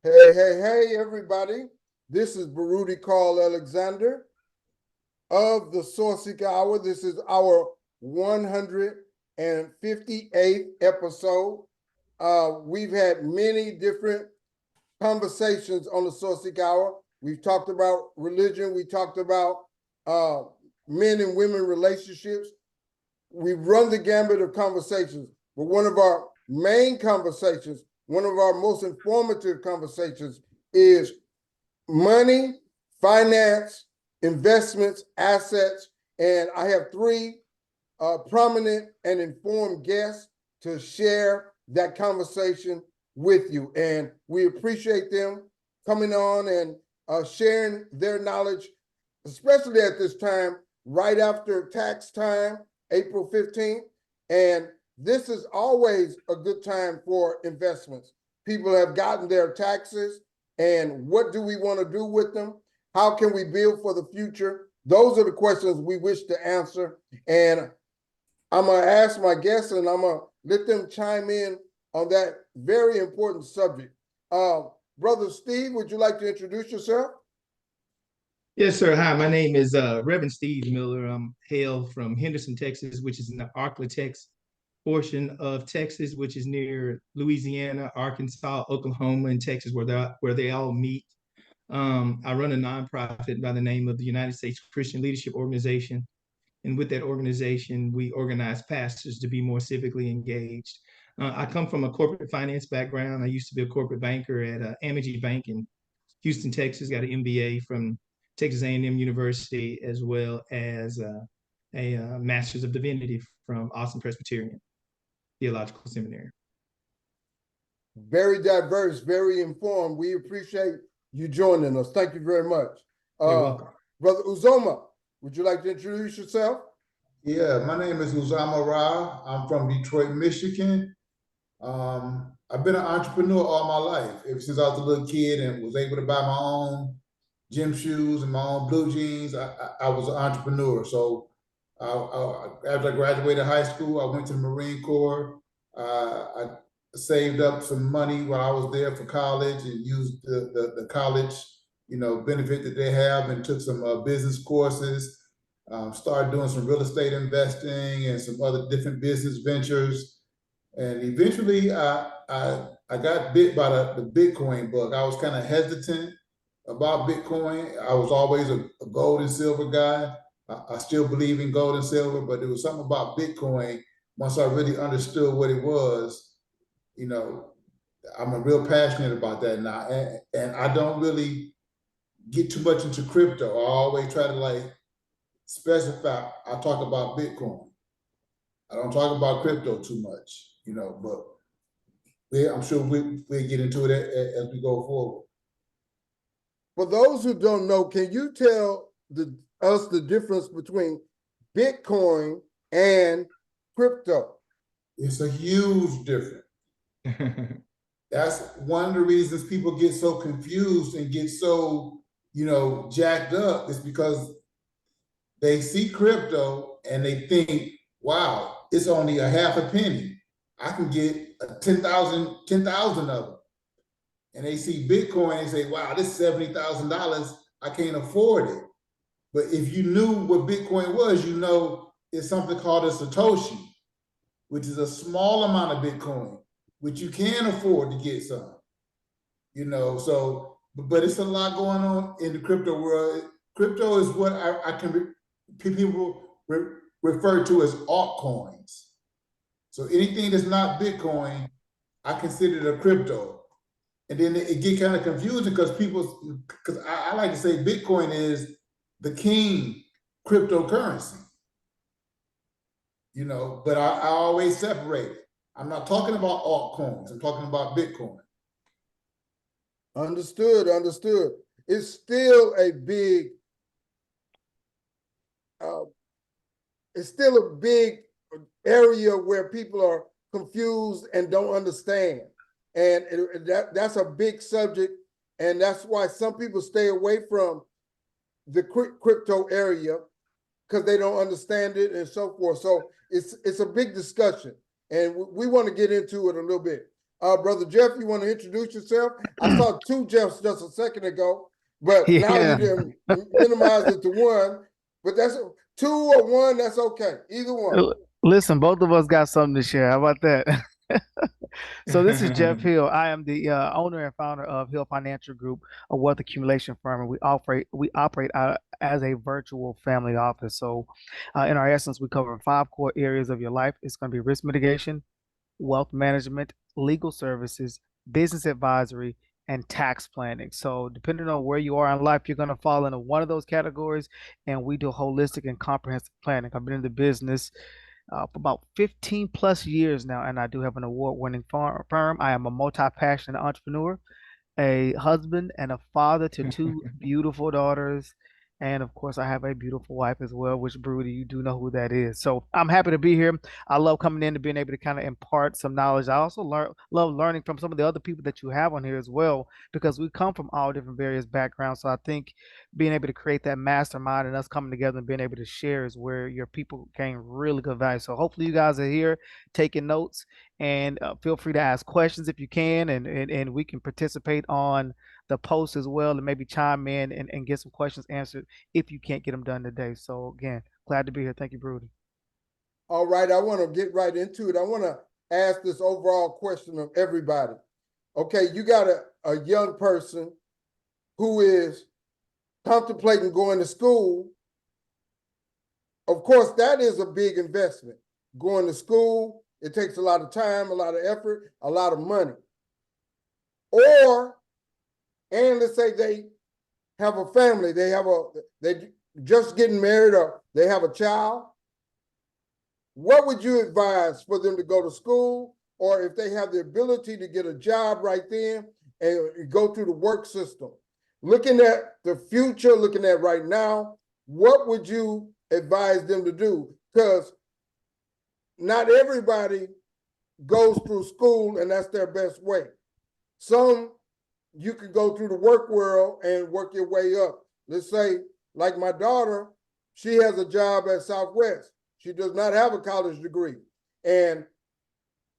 Hey, everybody. This is Baruti Carl Alexander of the Sourceseeker Hour. This is our 158th episode. We've had many different conversations on the Sourceseeker Hour. We've talked about religion. We talked about men and women relationships. We've run the gambit of conversations, but one of our main conversations, one of our most informative conversations is money, finance, investments, assets. And I have three prominent and informed guests to share that conversation with you. And we appreciate them coming on and sharing their knowledge, especially at this time, right after tax time, April 15th. And this is always a good time for investments. People have gotten their taxes, and what do we want to do with them? How can we build for the future? Those are the questions we wish to answer. And I'm going to ask my guests, and I'm going to let them chime in on that very important subject. Brother Steve, would you like to introduce yourself? Yes, sir. Hi, my name is Reverend Steve Miller. I'm hail from Henderson, Texas, which is in the Arklatex portion of Texas, which is near Louisiana, Arkansas, Oklahoma, and Texas, where they all meet. I run a nonprofit by the name of the United States Christian Leadership Organization. And with that organization, we organize pastors to be more civically engaged. I come from a corporate finance background. I used to be a corporate banker at Amity Bank in Houston, Texas, got an MBA from Texas A&M University, as well as a Master's of Divinity from Austin Presbyterian Theological Seminary. Very diverse, very informed. We appreciate you joining us. Thank you very much. You're welcome. Brother Uzoma, would you like to introduce yourself? Yeah, my name is Uzoma Ra. I'm from Detroit, Michigan. I've been an entrepreneur all my life, ever since I was a little kid and was able to buy my own gym shoes and my own blue jeans. I was an entrepreneur. So after I graduated high school, I went to the Marine Corps. I saved up some money while I was there for college and used the college, benefit that they have, and took some business courses. Started doing some real estate investing and some other different business ventures. And eventually I got bit by the Bitcoin bug. I was kind of hesitant about Bitcoin. I was always a gold and silver guy. I still believe in gold and silver, but there was something about Bitcoin. Once I really understood what it was, I'm a real passionate about that now. And I don't really get too much into crypto. I always try to specify, I talk about Bitcoin. I don't talk about crypto too much, but I'm sure we'll get into it as we go forward. For those who don't know, can you tell us the difference between Bitcoin and crypto? It's a huge difference. That's one of the reasons people get so confused and get so, jacked up, is because they see crypto and they think, wow, it's only a half a penny. I can get 10,000 of them. And they see Bitcoin and say, wow, this is $70,000. I can't afford it. But if you knew what Bitcoin was, it's something called a Satoshi, which is a small amount of Bitcoin, which you can afford to get some, but it's a lot going on in the crypto world. Crypto is what people refer to as altcoins. So anything that's not Bitcoin, I consider it a crypto. And then it get kind of confusing because I like to say Bitcoin is the king cryptocurrency, but I always separate it. I'm not talking about altcoins. I'm talking about Bitcoin. Understood. It's still a big, area where people are confused and don't understand. And that's a big subject. And that's why some people stay away from the crypto area, because they don't understand it and so forth. So it's a big discussion. And we want to get into it a little bit. Brother Jeff, you want to introduce yourself? I saw two Jeffs just a second ago, but now you Yeah. didn't minimize it to one. But that's two or one, that's okay. Either one. Listen, both of us got something to share. How about that? So this is Jeff Hill. I am the owner and founder of Hill Financial Group, a wealth accumulation firm, and we operate as a virtual family office. So, in our essence, we cover 5 core areas of your life. It's going to be risk mitigation, wealth management, legal services, business advisory, and tax planning. So, depending on where you are in life, you're going to fall into one of those categories, and we do holistic and comprehensive planning. I've been in the business for about 15 plus years now, and I do have an award-winning firm. I am a multi-passionate entrepreneur, a husband and a father to two beautiful daughters. And of course, I have a beautiful wife as well, which Broody, you do know who that is. So I'm happy to be here. I love coming in and being able to kind of impart some knowledge. I also love learning from some of the other people that you have on here as well, because we come from all different various backgrounds. So I think being able to create that mastermind and us coming together and being able to share is where your people gain really good value. So hopefully you guys are here taking notes, and feel free to ask questions if you can, and we can participate on the post as well, and maybe chime in and get some questions answered if you can't get them done today. So again, glad to be here. Thank you, Broody. All right, I want to get right into it. I want to ask this overall question of everybody. Okay, you got a young person who is contemplating going to school. Of course, that is a big investment. Going to school, it takes a lot of time, a lot of effort, a lot of money. And let's say they have a family, they just getting married or they have a child. What would you advise for them to go to school, or if they have the ability to get a job right then and go through the work system? Looking at the future, looking at right now, what would you advise them to do? Because not everybody goes through school and that's their best way. Some, you can go through the work world and work your way up. Let's say, like my daughter, she has a job at Southwest. She does not have a college degree. And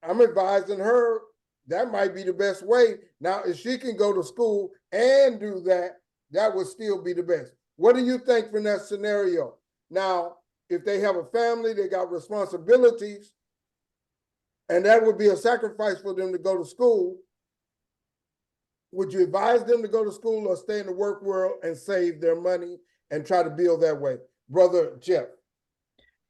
I'm advising her that might be the best way. Now, if she can go to school and do that, that would still be the best. What do you think from that scenario? Now, if they have a family, they got responsibilities, and that would be a sacrifice for them to go to school. Would you advise them to go to school or stay in the work world and save their money and try to build that way? Brother Jeff.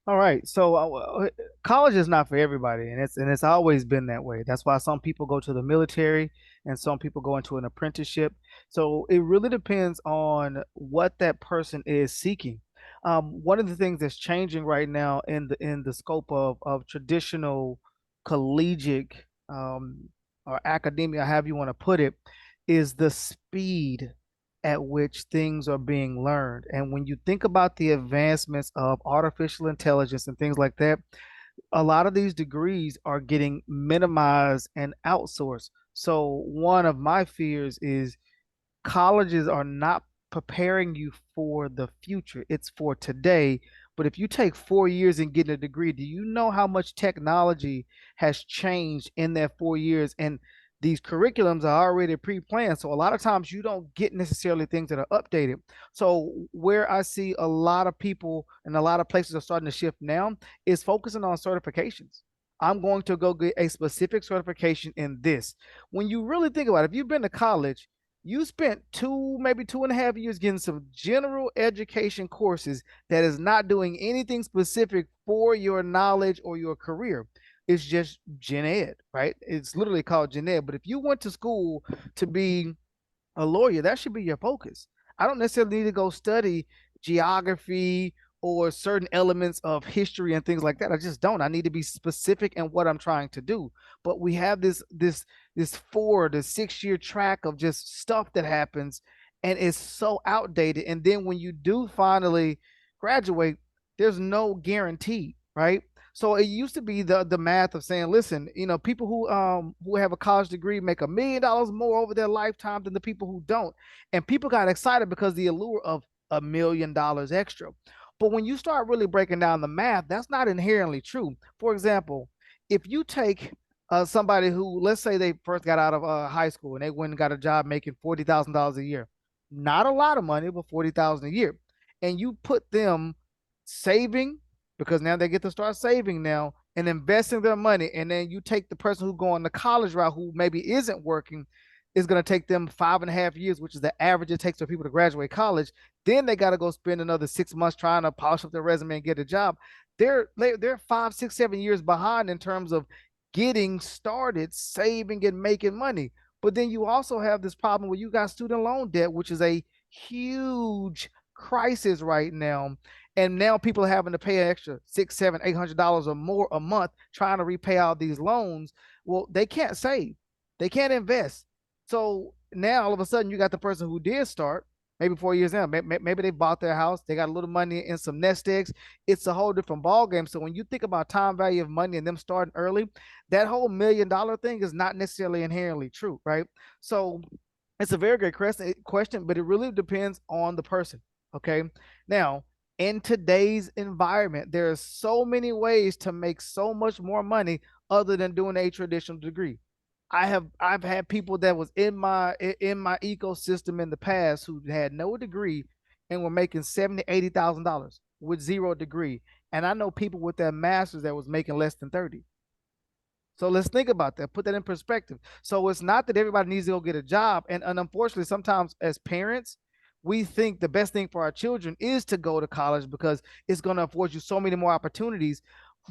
All right, so college is not for everybody, and it's always been that way. That's why some people go to the military and some people go into an apprenticeship. So it really depends on what that person is seeking. One of the things that's changing right now in the scope of traditional collegiate or academia, however you want to put it, is the speed at which things are being learned. And when you think about the advancements of artificial intelligence and things like that, a lot of these degrees are getting minimized and outsourced. So one of my fears is colleges are not preparing you for the future. It's for today. But if you take 4 years and get a degree, do you know how much technology has changed in that 4 years? And these curriculums are already pre-planned. So a lot of times you don't get necessarily things that are updated. So where I see a lot of people and a lot of places are starting to shift now is focusing on certifications. I'm going to go get a specific certification in this. When you really think about it, if you've been to college, you spent maybe 2.5 years getting some general education courses that is not doing anything specific for your knowledge or your career. It's just gen ed, right? It's literally called gen ed. But if you went to school to be a lawyer, that should be your focus. I don't necessarily need to go study geography or certain elements of history and things like that. I just don't. I need to be specific in what I'm trying to do. But we have this 4 to 6 year track of just stuff that happens, and it's so outdated. And then when you do finally graduate, there's no guarantee, right? So it used to be the math of saying, listen, people who have a college degree make $1 million more over their lifetime than the people who don't. And people got excited because the allure of $1 million extra. But when you start really breaking down the math, that's not inherently true. For example, if you take somebody who, let's say they first got out of high school and they went and got a job making $40,000 a year, not a lot of money, but 40,000 a year, and you put them saving, because now they get to start saving now and investing their money, and then you take the person who going the college route who maybe isn't working, is going to take them 5.5 years, which is the average it takes for people to graduate college. Then they got to go spend another 6 months trying to polish up their resume and get a job. They're 5, 6, 7 years behind in terms of getting started saving and making money. But then you also have this problem where you got student loan debt, which is a huge crisis right now. And now people are having to pay an extra $600, $700, $800 or more a month trying to repay all these loans. Well, they can't save, they can't invest. So now all of a sudden you got the person who did start maybe 4 years in. Maybe they bought their house, they got a little money in some nest eggs. It's a whole different ball game. So when you think about time value of money and them starting early, that whole $1 million thing is not necessarily inherently true, right? So it's a very good question, but it really depends on the person. Okay. Now, in today's environment, there are so many ways to make so much more money other than doing a traditional degree. I've had people that was in my ecosystem in the past who had no degree and were making 70, $80,000 with zero degree. And I know people with their masters that was making less than 30. So let's think about that. Put that in perspective. So it's not that everybody needs to go get a job. And unfortunately, sometimes as parents, we think the best thing for our children is to go to college because it's going to afford you so many more opportunities.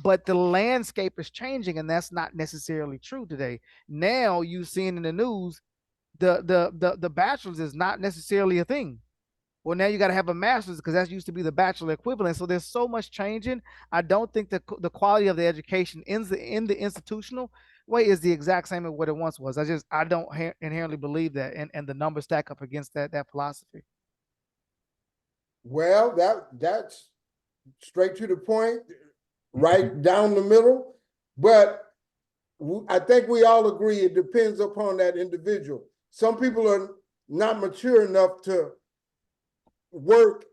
But the landscape is changing, and that's not necessarily true today. Now you've seen in the news the bachelor's is not necessarily a thing. Well, now you got to have a master's because that used to be the bachelor equivalent. So there's so much changing. I don't think the quality of the education in the institutional way is the exact same as what it once was. I don't inherently believe that, and the numbers stack up against that philosophy. Well, that's straight to the point, right down the middle. But I think we all agree it depends upon that individual. Some people are not mature enough to work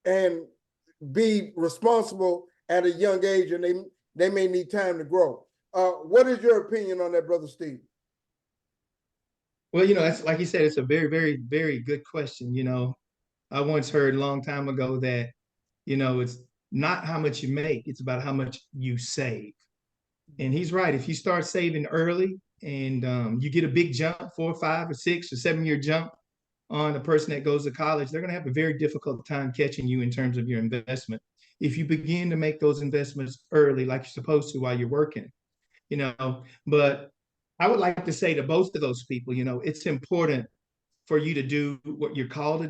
and be responsible at a young age, and they may need time to grow. What is your opinion on that, Brother Steve? Well, that's like you said, it's a very, very, very good question. I once heard a long time ago that, it's not how much you make, it's about how much you save. And he's right. If you start saving early and you get a big jump, 4, 5, or 6 or 7 year jump on a person that goes to college, they're going to have a very difficult time catching you in terms of your investment. If you begin to make those investments early, like you're supposed to while you're working, but I would like to say to both of those people, it's important for you to do what you're called to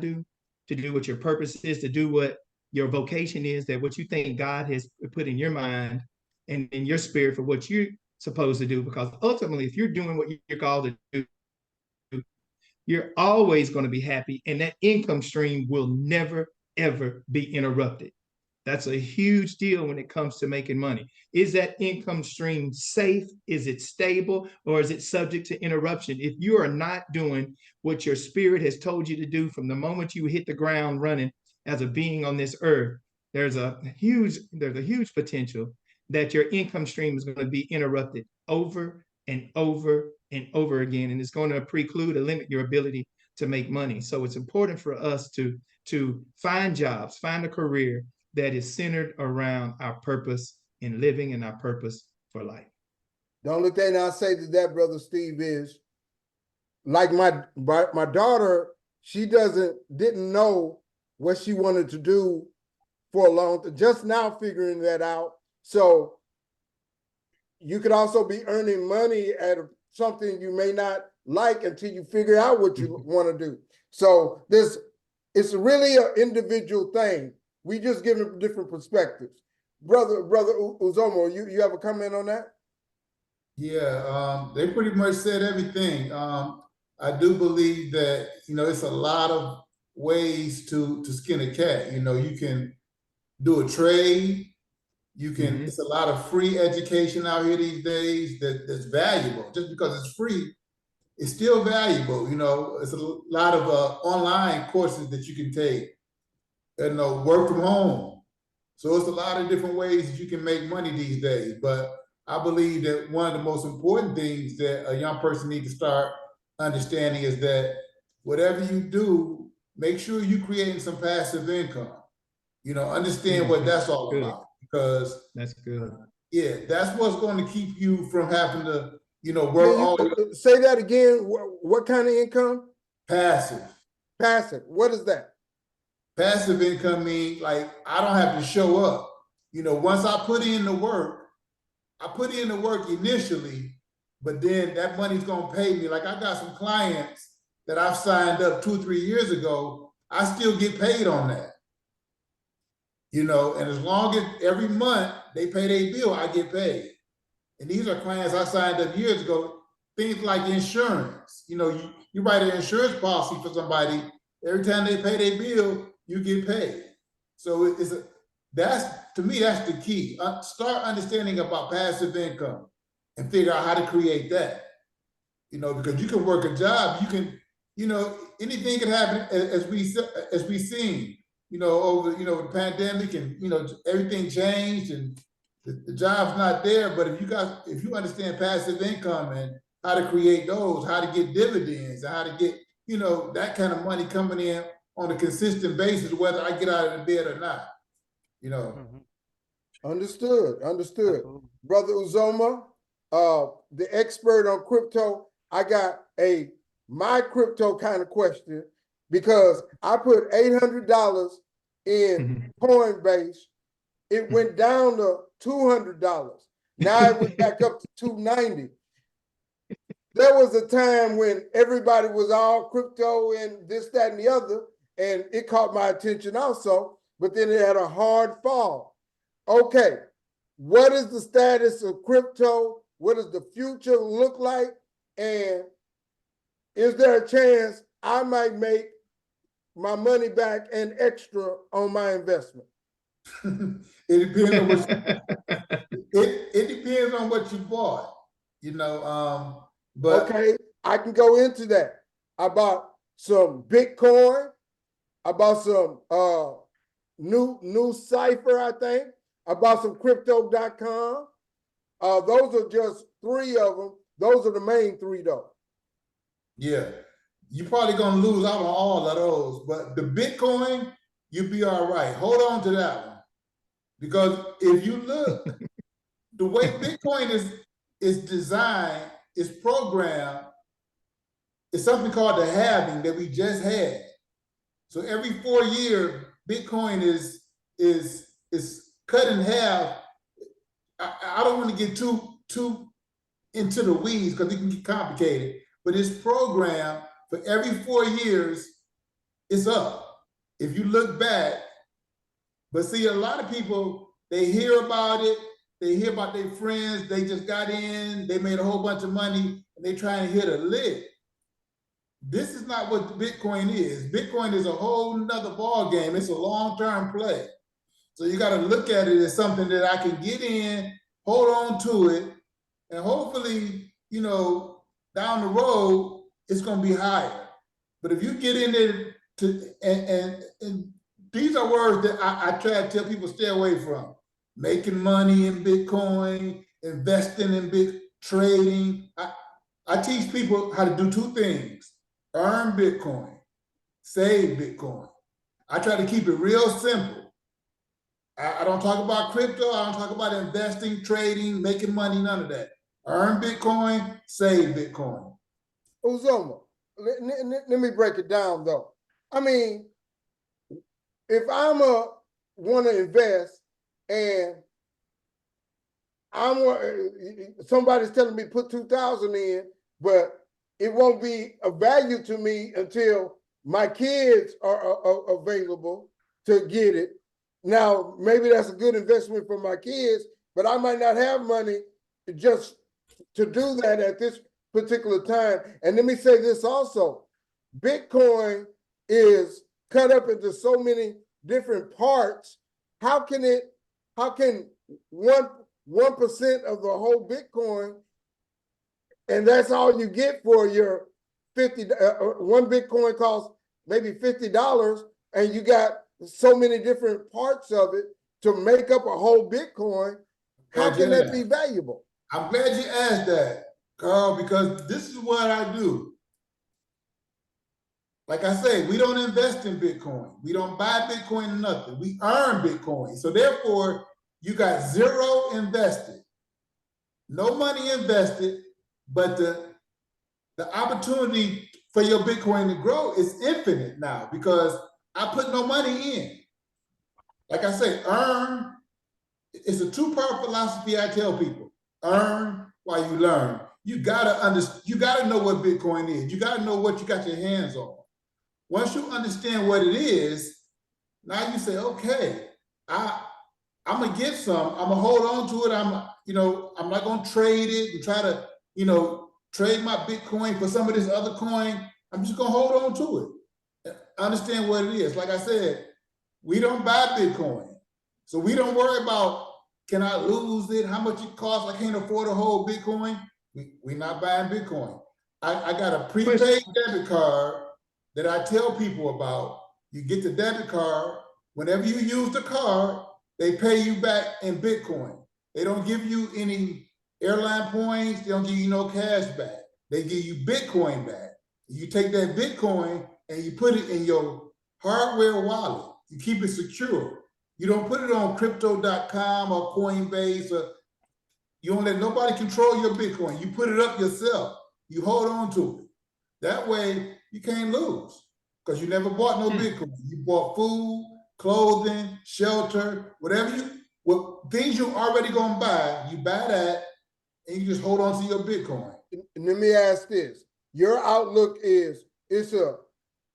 do what your purpose is, to do what your vocation is, that what you think God has put in your mind and in your spirit for what you're supposed to do. Because ultimately, if you're doing what you're called to do, you're always going to be happy, and that income stream will never, ever be interrupted. That's a huge deal when it comes to making money. Is that income stream safe? Is it stable? Or is it subject to interruption? If you are not doing what your spirit has told you to do from the moment you hit the ground running as a being on this earth, there's a huge potential that your income stream is going to be interrupted over and over and over again. And it's going to preclude or limit your ability to make money. So it's important for us to find jobs, find a career that is centered around our purpose in living and our purpose for life. The only thing I'll say to that, Brother Steve, is like my daughter, she didn't know what she wanted to do for a long time, just now figuring that out. So you could also be earning money at something you may not like until you figure out what you want to do. So it's really an individual thing. We just give them different perspectives. Brother Uzoma, you have a comment on that? Yeah, they pretty much said everything. I do believe that, it's a lot of ways to skin a cat. You can do a trade. You can, it's a lot of free education out here these days that's valuable. Just because it's free, it's still valuable. It's a lot of online courses that you can take. Work from home. So it's a lot of different ways that you can make money these days. But I believe that one of the most important things that a young person needs to start understanding is that whatever you do, make sure you're creating some passive income. Understand what that's all Good. about, because That's good. yeah, that's what's going to keep you from having to, work Can all you say that again? What kind of income? passive. Passive. What is that? Passive income means like I don't have to show up. Once I put in the work, I put in the work initially, but then that money's gonna pay me. Like I got some clients that I've signed up 2 or 3 years ago. I still get paid on that. And as long as every month they pay their bill, I get paid. And these are clients I signed up years ago. Things like insurance. You write an insurance policy for somebody. Every time they pay their bill, you get paid. So to me, that's the key. Start understanding about passive income and figure out how to create that. Because you can work a job, you can, anything can happen as we seen, over the pandemic, and everything changed and the job's not there. But if you understand passive income and how to create those, how to get dividends, and how to get that kind of money coming in on a consistent basis, whether I get out of the bed or not. Understood. Absolutely. Brother Uzoma, the expert on crypto, I got my crypto kind of question, because I put $800 in Coinbase. It went down to $200. Now it went back up to $290. There was a time when everybody was all crypto and this, that, and the other, and it caught my attention also, but then it had a hard fall. Okay, what is the status of crypto? What does the future look like? And is there a chance I might make my money back and extra on my investment? It depends on it depends on what you bought, but okay, I can go into that. I bought some Bitcoin. I bought some new cipher, I think. I bought some crypto.com. Those are just 3 of them. Those are the main 3 though. yeah, you're probably gonna lose out on all of those, but the Bitcoin, you'll be all right. Hold on to that one. Because if you look, the way Bitcoin is designed, is programmed, it's something called the halving that we just had. So every 4 years, Bitcoin is cut in half. I don't want to get too into the weeds because it can get complicated, but it's programmed for every 4 years, it's up. If you look back, but see, a lot of people, they hear about it, they hear about their friends, they just got in, they made a whole bunch of money, and they trying to hit a lick. This is not what Bitcoin is. Bitcoin is a whole nother ball game. It's a long-term play. So you got to look at it as something that I can get in, hold on to it, and hopefully, down the road, it's going to be higher. But if you get in there and these are words that I try to tell people stay away from. Making money in Bitcoin, investing in trading. I teach people how to do 2 things: earn Bitcoin, save Bitcoin. I try to keep it real simple. I don't talk about crypto. I don't talk about investing, trading, making money, none of that. Earn Bitcoin, save Bitcoin. Uzoma, let me break it down though. I mean, if I'm want to invest and somebody's telling me put 2,000 in, but it won't be of value to me until my kids are available to get it. Now, maybe that's a good investment for my kids, but I might not have money just to do that at this particular time. And let me say this also: Bitcoin is cut up into so many different parts. How can 1% of the whole Bitcoin, and that's all you get for your 50? One Bitcoin costs maybe $50, and you got so many different parts of it to make up a whole Bitcoin. How can that be valuable? I'm glad you asked that, Carl, because this is what I do. Like I say, we don't invest in Bitcoin. We don't buy Bitcoin or nothing. We earn Bitcoin. So therefore, you got zero invested, no money invested, but the opportunity for your Bitcoin to grow is infinite now because I put no money in. Like I say, earn. It's a two-part philosophy I tell people. Earn while you learn. You gotta know what Bitcoin is. You gotta know what you got your hands on. Once you understand what it is, now you say, okay, I'm gonna get some. I'm gonna hold on to it. I'm not gonna trade it and try to, trade my Bitcoin for some of this other coin. I'm just gonna hold on to it. Understand what it is. Like I said, we don't buy Bitcoin. So we don't worry about, can I lose it? How much it costs? I can't afford a whole Bitcoin. We're not buying Bitcoin. I got a prepaid debit card that I tell people about. You get the debit card. Whenever you use the card, they pay you back in Bitcoin. They don't give you any airline points. They don't give you no cash back. They give you Bitcoin back. You take that Bitcoin and you put it in your hardware wallet. You keep it secure. You don't put it on crypto.com or Coinbase, or you don't let nobody control your Bitcoin. You put it up yourself. You hold on to it. That way you can't lose because you never bought no Bitcoin. You bought food, clothing, shelter, things you already gonna buy, you buy that and you just hold on to your Bitcoin. And let me ask this. Your outlook is it's a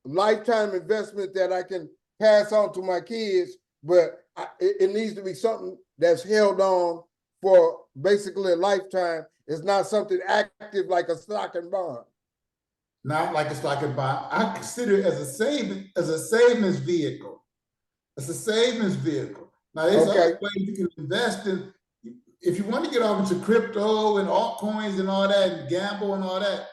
lifetime investment that I can pass on to my kids, but it needs to be something that's held on for basically a lifetime. It's not something active like a stock and bond. Not like a stock and bond. I consider it as a savings vehicle. It's a savings vehicle. Now, there's other ways you can invest in. If you want to get off into crypto and altcoins and all that and gamble and all that,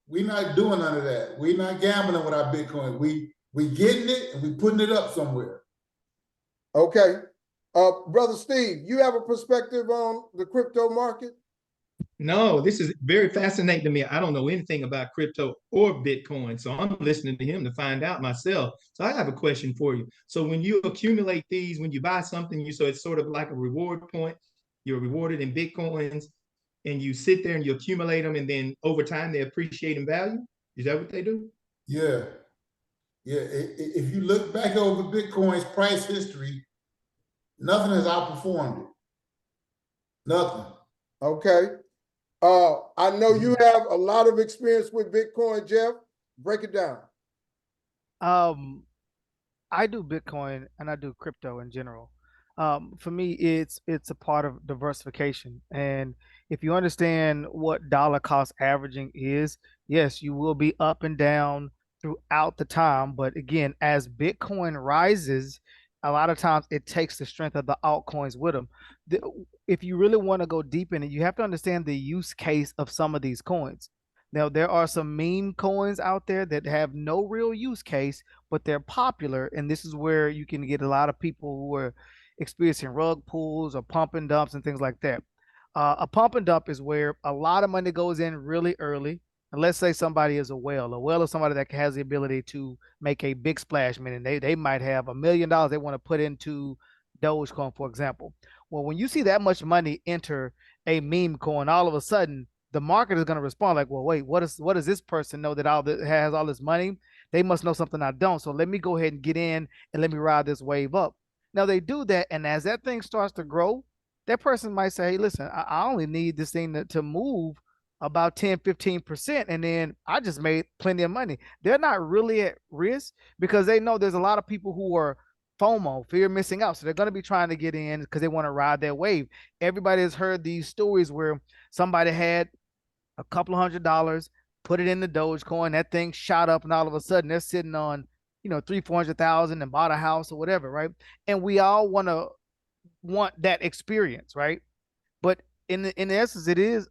we're not doing none of that. We're not gambling with our Bitcoin. We getting it and we putting it up somewhere. Okay. Brother Steve, you have a perspective on the crypto market? No, this is very fascinating to me. I don't know anything about crypto or Bitcoin, so I'm listening to him to find out myself. So I have a question for you. So when you accumulate these, when you buy something, so it's sort of like a reward point. You're rewarded in Bitcoins, and you sit there and you accumulate them, and then over time they appreciate in value. Is that what they do? Yeah. If you look back over Bitcoin's price history, nothing has outperformed it. Nothing. Okay. I know you have a lot of experience with Bitcoin, Jeff. Break it down. I do Bitcoin and I do crypto in general. For me, it's a part of diversification. And if you understand what dollar cost averaging is, yes, you will be up and down throughout the time. But again, as Bitcoin rises, a lot of times it takes the strength of the altcoins with them. If you really want to go deep in it, you have to understand the use case of some of these coins. Now, there are some meme coins out there that have no real use case, but they're popular. And this is where you can get a lot of people who are experiencing rug pulls or pump and dumps and things like that. A pump and dump is where a lot of money goes in really early. And let's say somebody is a whale. A whale is somebody that has the ability to make a big splash, meaning they might have $1 million they want to put into Dogecoin, for example. Well, when you see that much money enter a meme coin, all of a sudden the market is going to respond like, well, wait, what does this person know that has all this money? They must know something I don't. So let me go ahead and get in and let me ride this wave up. Now they do that, and as that thing starts to grow, that person might say, hey, listen, I only need this thing to move about 10, 15%, and then I just made plenty of money. They're not really at risk because they know there's a lot of people who are FOMO, fear of missing out. So they're going to be trying to get in because they want to ride that wave. Everybody has heard these stories where somebody had a couple of $100, put it in the Dogecoin, that thing shot up, and all of a sudden they're sitting on, 300,000, 400,000 and bought a house or whatever, right? And we all want that experience, right? But in essence, it is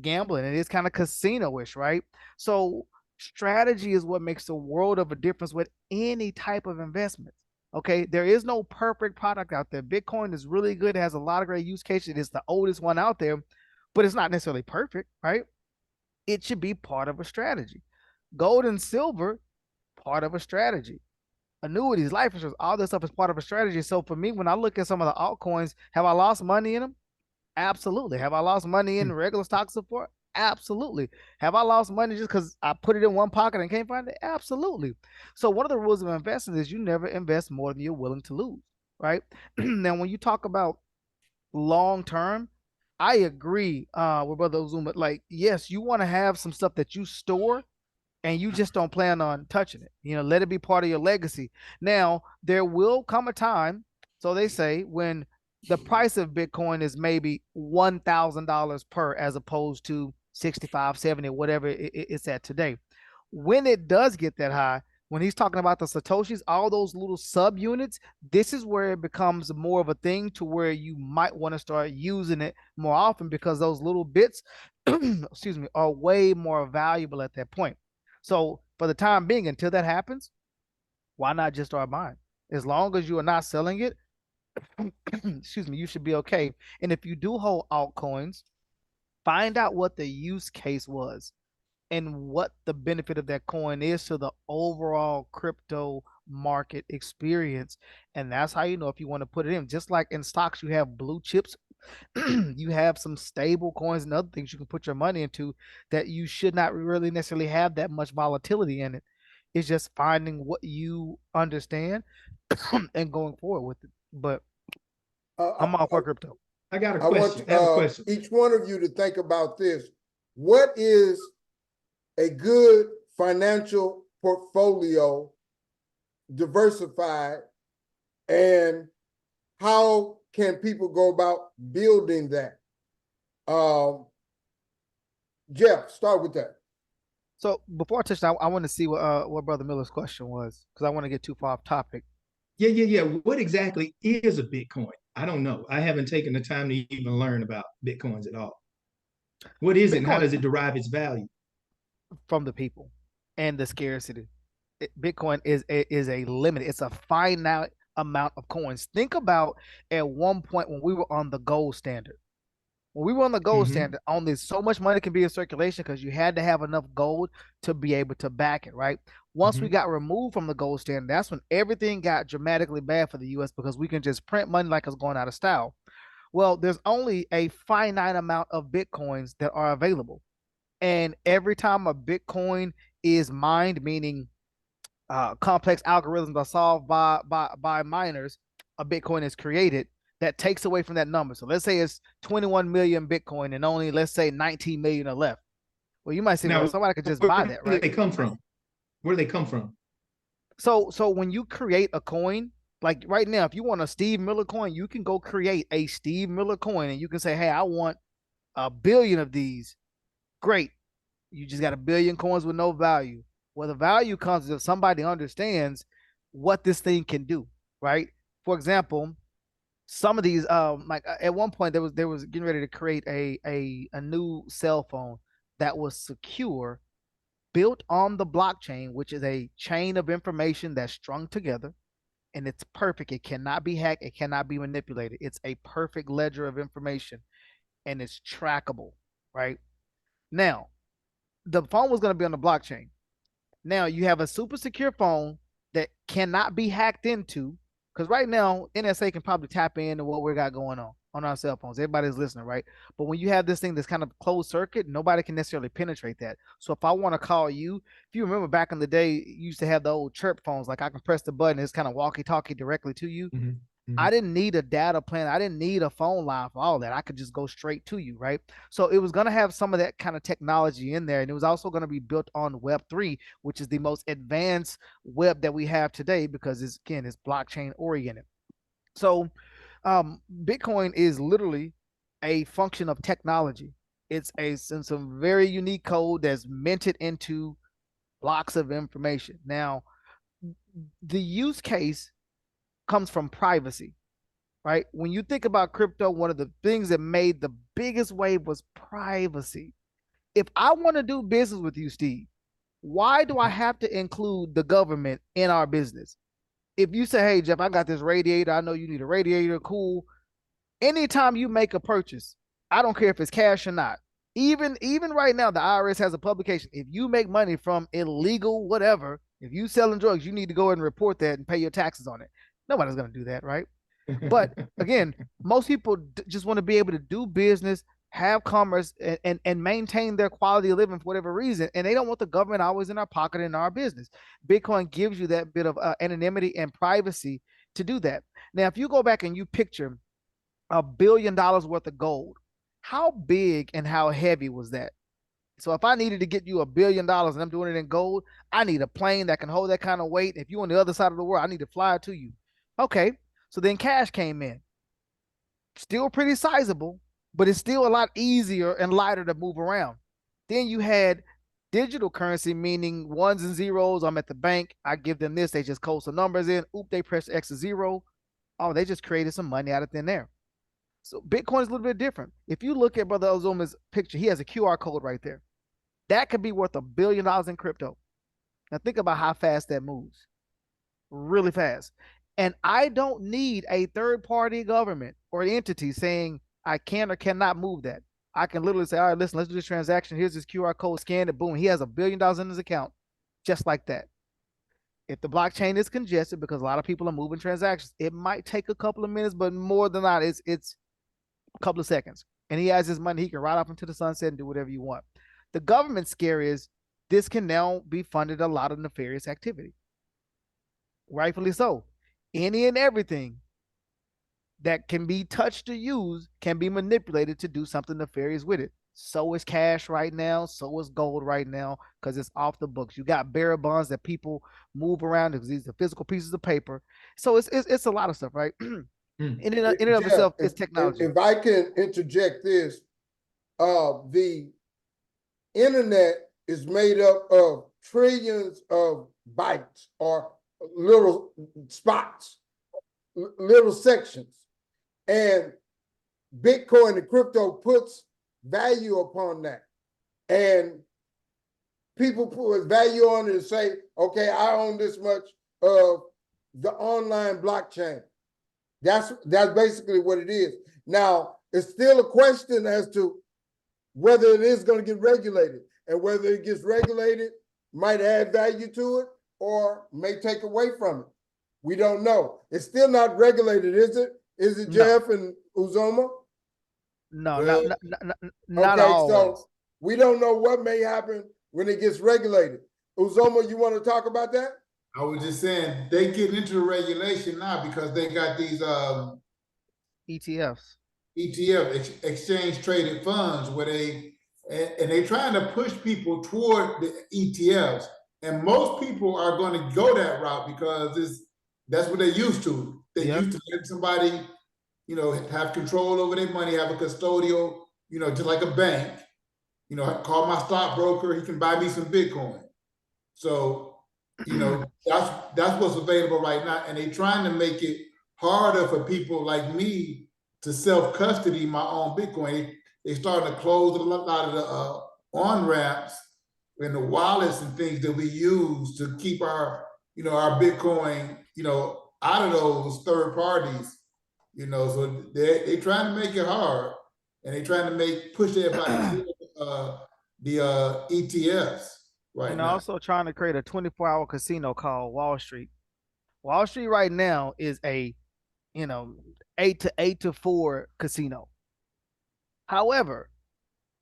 gambling. It is kind of casino-ish, right? So strategy is what makes a world of a difference with any type of investment. Okay, there is no perfect product out there. Bitcoin is really good, it has a lot of great use cases. It's the oldest one out there, but it's not necessarily perfect, right? It should be part of a strategy. Gold and silver, part of a strategy. Annuities, life insurance, all this stuff is part of a strategy. So for me, when I look at some of the altcoins, have I lost money in them? Absolutely. Have I lost money in regular stocks before? Absolutely. Have I lost money just because I put it in one pocket and can't find it? Absolutely. So one of the rules of investing is you never invest more than you're willing to lose, right? Now, when you talk about long term, I agree with Brother Uzuma. Like, yes, you want to have some stuff that you store and you just don't plan on touching it. Let it be part of your legacy. Now, there will come a time, so they say, when the price of Bitcoin is maybe $1,000 per as opposed to 65, 70, whatever it's at today. When it does get that high, when he's talking about the Satoshis, all those little subunits, this is where it becomes more of a thing to where you might want to start using it more often because those little bits, excuse me, are way more valuable at that point. So for the time being, until that happens, why not just start buying? As long as you are not selling it, excuse me, you should be okay. And if you do hold altcoins, find out what the use case was and what the benefit of that coin is to the overall crypto market experience. And that's how you know if you want to put it in. Just like in stocks, you have blue chips, you have some stable coins and other things you can put your money into that you should not really necessarily have that much volatility in it. It's just finding what you understand and going forward with it. But I'm all for crypto. I got a I question. want I have a question. each one of you to think about this. What is a good financial portfolio, diversified, and how can people go about building that? Jeff, start with that. So before I touch that, I want to see what Brother Miller's question was because I want to get too far off topic. Yeah. What exactly is a Bitcoin? I don't know. I haven't taken the time to even learn about Bitcoins at all. What is it and how Bitcoin does it derive its value? from the people and the scarcity. Bitcoin is a limit. It's a finite amount of coins. Think about at one point when we were on the gold standard. When we were on the gold standard, only so much money can be in circulation because you had to have enough gold to be able to back it, right? Once we got removed from the gold standard, that's when everything got dramatically bad for the US because we can just print money like it's going out of style. Well, there's only a finite amount of Bitcoins that are available. And every time a Bitcoin is mined, meaning complex algorithms are solved by miners, a Bitcoin is created that takes away from that number. So let's say it's 21 million Bitcoin and only let's say 19 million are left. Well, you might say, well, Now, somebody could just where buy do that, right? they come from? Where do they come from? So when you create a coin, like right now, if you want a Steve Miller coin, you can go create a Steve Miller coin and you can say, hey, I want a billion of these. Great. You just got a billion coins with no value. Well, the value comes if somebody understands what this thing can do, right? For example, some of these, like at one point there was getting ready to create a new cell phone that was secure, built on the blockchain, which is a chain of information that's strung together, and it's perfect. It cannot be hacked. It cannot be manipulated. It's a perfect ledger of information, and it's trackable, right? Now, the phone was going to be on the blockchain. Now you have a super secure phone that cannot be hacked into because right now NSA can probably tap into what we got going on our cell phones. Everybody's listening, right? But when you have this thing that's kind of closed circuit, nobody can necessarily penetrate that. So if I want to call you, if you remember back in the day, you used to have the old chirp phones, like I can press the button, it's kind of walkie-talkie directly to you. I didn't need a data plan. I didn't need a phone line for all that. I could just go straight to you, right? So it was going to have some of that kind of technology in there. And it was also going to be built on Web3, which is the most advanced web that we have today because it's blockchain oriented. So Bitcoin is literally a function of technology. It's some very unique code that's minted into blocks of information. Now, the use case comes from privacy, right? When you think about crypto, one of the things that made the biggest wave was privacy. If I want to do business with you, Steve, why do I have to include the government in our business? If you say, hey, Jeff, I got this radiator, I know you need a radiator, cool. Anytime you make a purchase, I don't care if it's cash or not. Even right now, the IRS has a publication. If you make money from illegal whatever, if you selling drugs, you need to go ahead and report that and pay your taxes on it. Nobody's gonna do that, right? But again, most people just want to be able to do business, have commerce, and maintain their quality of living for whatever reason. And they don't want the government always in our pocket in our business. Bitcoin gives you that bit of anonymity and privacy to do that. Now, if you go back and you picture $1 billion worth of gold, how big and how heavy was that? So if I needed to get you $1 billion and I'm doing it in gold, I need a plane that can hold that kind of weight. If you're on the other side of the world, I need to fly it to you. Okay. So then cash came in. Still pretty sizable, but it's still a lot easier and lighter to move around. Then you had digital currency, meaning ones and zeros. I'm at the bank. I give them this. They just code some numbers in. Oop, they press X to zero. Oh, they just created some money out of thin air. So Bitcoin is a little bit different. If you look at Brother Uzoma's picture, he has a QR code right there. That could be worth $1 billion in crypto. Now think about how fast that moves. Really fast. And I don't need a third party government or entity saying I can or cannot move that. I can literally say, all right, listen, let's do this transaction. Here's this QR code, scan it, boom. He has $1 billion in his account, just like that. If the blockchain is congested because a lot of people are moving transactions, it might take a couple of minutes, but more than that, it's a couple of seconds. And he has his money, he can ride off into the sunset and do whatever you want. The government scare is this can now be funded a lot of nefarious activity. Rightfully so. Any and everything that can be touched or used can be manipulated to do something nefarious with it. So is cash right now. So is gold right now because it's off the books. You got bearer bonds that people move around because these are physical pieces of paper. So it's a lot of stuff, right? in and of itself, it's technology. If I can interject this, the internet is made up of trillions of bytes or little spots, little sections. And Bitcoin and crypto puts value upon that. And people put value on it and say, okay, I own this much of the online blockchain. That's basically what it is. Now, it's still a question as to whether it is going to get regulated, and whether it gets regulated might add value to it or may take away from it. We don't know. It's still not regulated, is it? Is it, Jeff and Uzoma? No, not okay, always. So we don't know what may happen when it gets regulated. Uzoma, you want to talk about that? I was just saying they get into the regulation now because they got these ETFs. ETF, exchange traded funds, where they're trying to push people toward the ETFs. And most people are going to go that route because that's what they're used to. They're used to letting somebody, have control over their money, have a custodial, just like a bank. Call my stockbroker, he can buy me some Bitcoin. So, that's what's available right now. And they're trying to make it harder for people like me to self-custody my own Bitcoin. They starting to close a lot of the on-ramps and the wallets and things that we use to keep our Bitcoin, out of those third parties. So they're trying to make it hard, and they're trying to push everybody to the ETFs right And now. also trying to create a 24-hour casino called Wall Street. Wall Street right now is a 8 to 4 casino. However,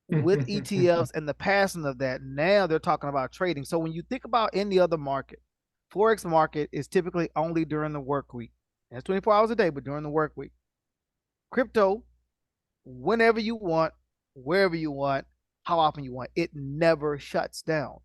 with ETFs and the passing of that, now they're talking about trading. So when you think about any other market, Forex market is typically only during the work week. It's 24 hours a day, but during the work week. Crypto, whenever you want, wherever you want, how often you want, it never shuts down.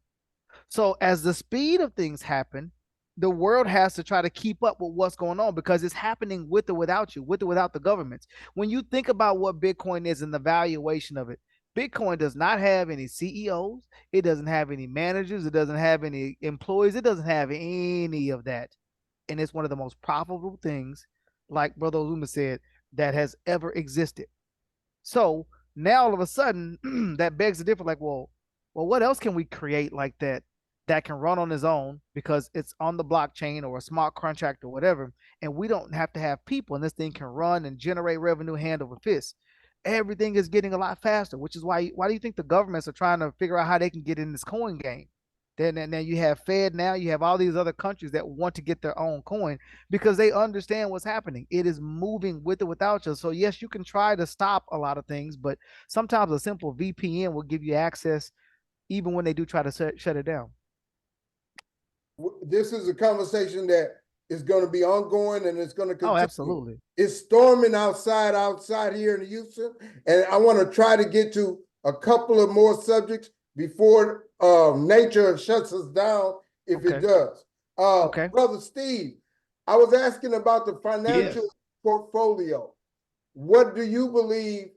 So as the speed of things happen, the world has to try to keep up with what's going on because it's happening with or without you, with or without the governments. When you think about what Bitcoin is and the valuation of it, Bitcoin does not have any CEOs. It doesn't have any managers. It doesn't have any employees. It doesn't have any of that. And it's one of the most profitable things, like Brother Uzoma said, that has ever existed. So now all of a sudden, that begs the difference. Like, well, what else can we create like that can run on its own because it's on the blockchain or a smart contract or whatever, and we don't have to have people, and this thing can run and generate revenue hand over fist. everything is getting a lot faster, which is why do you think the governments are trying to figure out how they can get in this coin game? Then you have Fed now, you have all these other countries that want to get their own coin because they understand what's happening. It is moving with or without you. So yes, you can try to stop a lot of things, but sometimes a simple VPN will give you access even when they do try to shut it down. This is a conversation that is going to be ongoing and it's going to Oh, continue. absolutely. It's storming outside here in Houston, and I want to try to get to a couple of more subjects before nature shuts us down if it does. Brother Steve, I was asking about the financial portfolio. What do you believe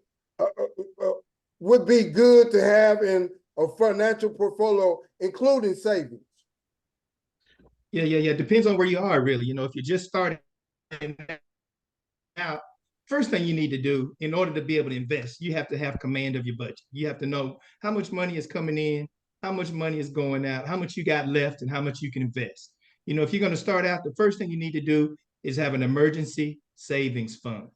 would be good to have in a financial portfolio, including savings? Yeah. Depends on where you are, really. If you're just starting out, first thing you need to do in order to be able to invest, you have to have command of your budget. You have to know how much money is coming in, how much money is going out, how much you got left, and how much you can invest. If you're going to start out, the first thing you need to do is have an emergency savings fund.